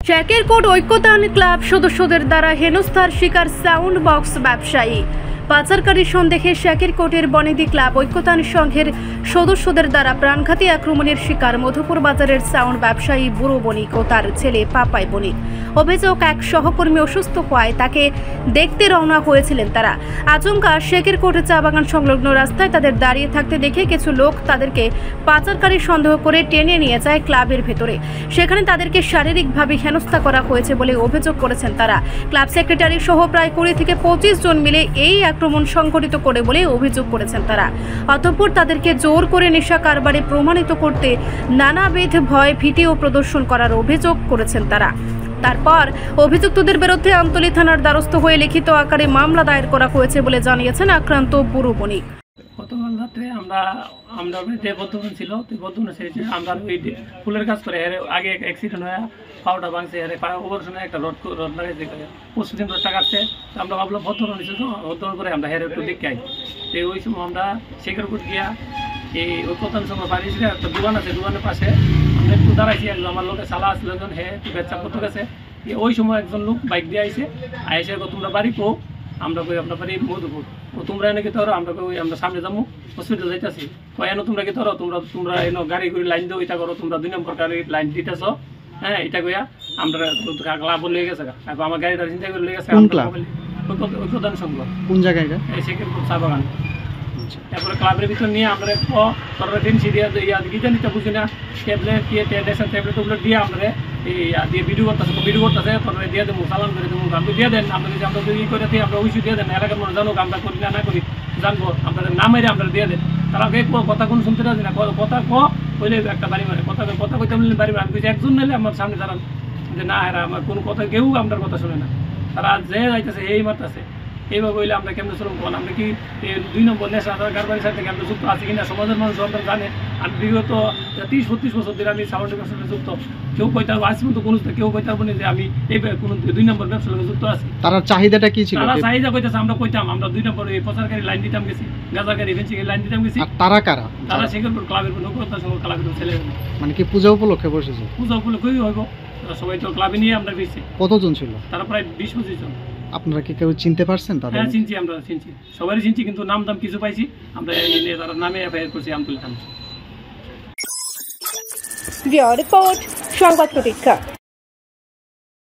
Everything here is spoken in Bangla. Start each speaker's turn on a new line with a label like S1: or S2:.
S1: শেকেরকোট ঐক্যতান ক্লাব সদস্যদের দ্বারা হেনস্থার শিকার সাউন্ড বক্স ব্যবসায়ী। পাচারকারী সন্দেহে শেকেরকোটের বনেদি ক্লাব ঐক্যতান সংঘের সদস্যদের দ্বারা প্রাণঘাতী আক্রমণের শিকার মধুপুর বাজারের সাউন্ড ব্যবসায়ী বুড়ো বণিক ও তার ছেলে পাপাই বণিক। অভিযোগ, এক সহকর্মী অসুস্থ হওয়ায় তাকে দেখতে রওনা হয়েছিলেন তারা। আচমকা শেকেরকোট চা বাগান সংলগ্ন রাস্তায় তাদের দাঁড়িয়ে থাকতে দেখে কিছু লোক তাদেরকে পাচারকারী সন্দেহ করে টেনে নিয়ে যায় ক্লাবের ভেতরে। সেখানে তাদেরকে শারীরিকভাবে হেনস্থা করা হয়েছে বলে অভিযোগ করেছেন তারা। ক্লাব সেক্রেটারি সহ প্রায় 20 থেকে 25 জন মিলে এই আক্রমণ সংঘটিত করে বলে অভিযোগ করেছেন তারা। অতঃপর তাদেরকে জোর করে নেশা কারবারে প্রমাণিত করতে নানাবিধ ভয় ভিডিও প্রদর্শন করার অভিযোগ করেছেন তারা। তারপর অভিযুক্তদের বিরুদ্ধে আমতলী থানার দ্বারস্থ হয়ে লিখিত আকারে মামলা দায়ের করা হয়েছে বলে জানিয়েছেন আক্রান্ত বুড়ো বণিক।
S2: গতকাল রাত্রে আমরা যে বর্ধমান ছিল বর্ধমান সেরেছে আমরা ওই ফুলের কাজ করে আগে অ্যাক্সিডেন্ট হয়ে পাউডার ভাঙছে অপারেশনে একটা রড লাগাইছে পরশুদিন রডটা কাটছে। আমরা ভাবলাম বর্ধমান নিচ্ছে তো বর্ধমান করে আমরা হেরে একটু দেখে আই। তো ওই সময় আমরা শেখরকোট গিয়া এই ঐক্যতান সময় বাড়ি ছিল একটা দোকান আছে, দোকানের পাশে আমরা একটু দাঁড়াইছি। একজন আমার লোকের চালা আসলো, একজন একটু বেচা করতে গেছে। ওই সময় একজন লোক বাইক দিয়ে আইসে তোমরা বাড়ি কো, আমরা কই আপনার বাড়ি মধুপুর। ও তোমরা এনে কি ধরো, আমরা কই আমরা সামনে যাবো হসপিটাল যাইতেছি। কয় এনে তোমরা কি ধরো, তোমরা এনে গাড়ি করে লাইন দেও, এটা করো, তোমরা 2 নম্বর গাড়ি লাইন দিতেছ। হ্যাঁ, এটা কইয়া আমরা ক্লাব লেগে গেছে। আমার গাড়িটা চিন্তা করে লেগে গেছে। ঐক্যতান সংঘ কোন জায়গায়? শেকেরকোট চা বাগান। তারপরে ক্লাবের ভিতর নিয়ে আমরা টেনসি দিয়ে গিজা নিতে বুঝি না, ট্যাবলেট দিয়ে ট্যাবলেট দিয়ে আমরা দিয়ে ভিডিও করতেছে তারপরে দিয়ে দেবো, চালান করে দেবো। আপনি দিয়ে দেন, আমরা যদি করে দিই আমরা উইসু দিয়ে দেন, এলাকার মানুষ জানুক আমরা করি না করি জানবো, আপনাদের না মেরে আমরা দিয়ে দেন। তারা কথা কোন শুনতে রাজি না, কথা কইলে একটা বাড়ি মারে, কথা কইতে বাড়ি মারে। আমি কিছু একজন নিলে আমার সামনে দাঁড়ান যে না, এরা আমার কোনো কথা কেউ আপনার কথা শুনে না, তারা যে যাইতেছে এই মারতেছে। এইভাবে হইলে আমরা কেমন চলুন বল? আমরা কি 2 নম্বর নেশা কারবারের সাথে আমরা যুক্ত আছি কিনা সমাজের মানুষ আমরা জানে। আমি বিগত 30-32 বছর ধরে আমি সাউন্ডের সাথে যুক্ত। কেউ কইতে পারবো আজ পর্যন্ত কোনো কেউ কইতে পারবো না যে আমি এই কোনো 2 নম্বর ব্যবসার সঙ্গে যুক্ত আছি।
S3: তার চাহিদাটা কি ছিল?
S2: তারা চাহিদা কইতেছে আমরা কইতাম আমরা 2 নম্বর এই প্রচারকারী লাইন দিতাম গেছি, গাঁজাকারী ফেন্সিং লাইন দিতাম গেছি।
S3: তারা কারা?
S2: তারা শেখরকোট ক্লাবের নৌকতার সঙ্গে ক্লাবের ছেলে।
S3: মানে কি পূজা উপলক্ষে বসেছে?
S2: পূজা উপলক্ষেই হইব, সবাই তো ক্লাবে নিয়ে আমরা গেছি।
S3: কতজন ছিল? তারা
S2: প্রায় 20-25 জন।
S3: আপনারা কি কেউ চিনতে পারছেন তাদের?
S2: হ্যাঁ চিনছি, আমরা চিনছি, সবারই চিনছি, কিন্তু নাম কিছু পাইছি আমরা। তার নামে এফআইআর করছি আমতলী থানা।
S1: রিপোর্ট সংবাদ প্রতীক্ষা।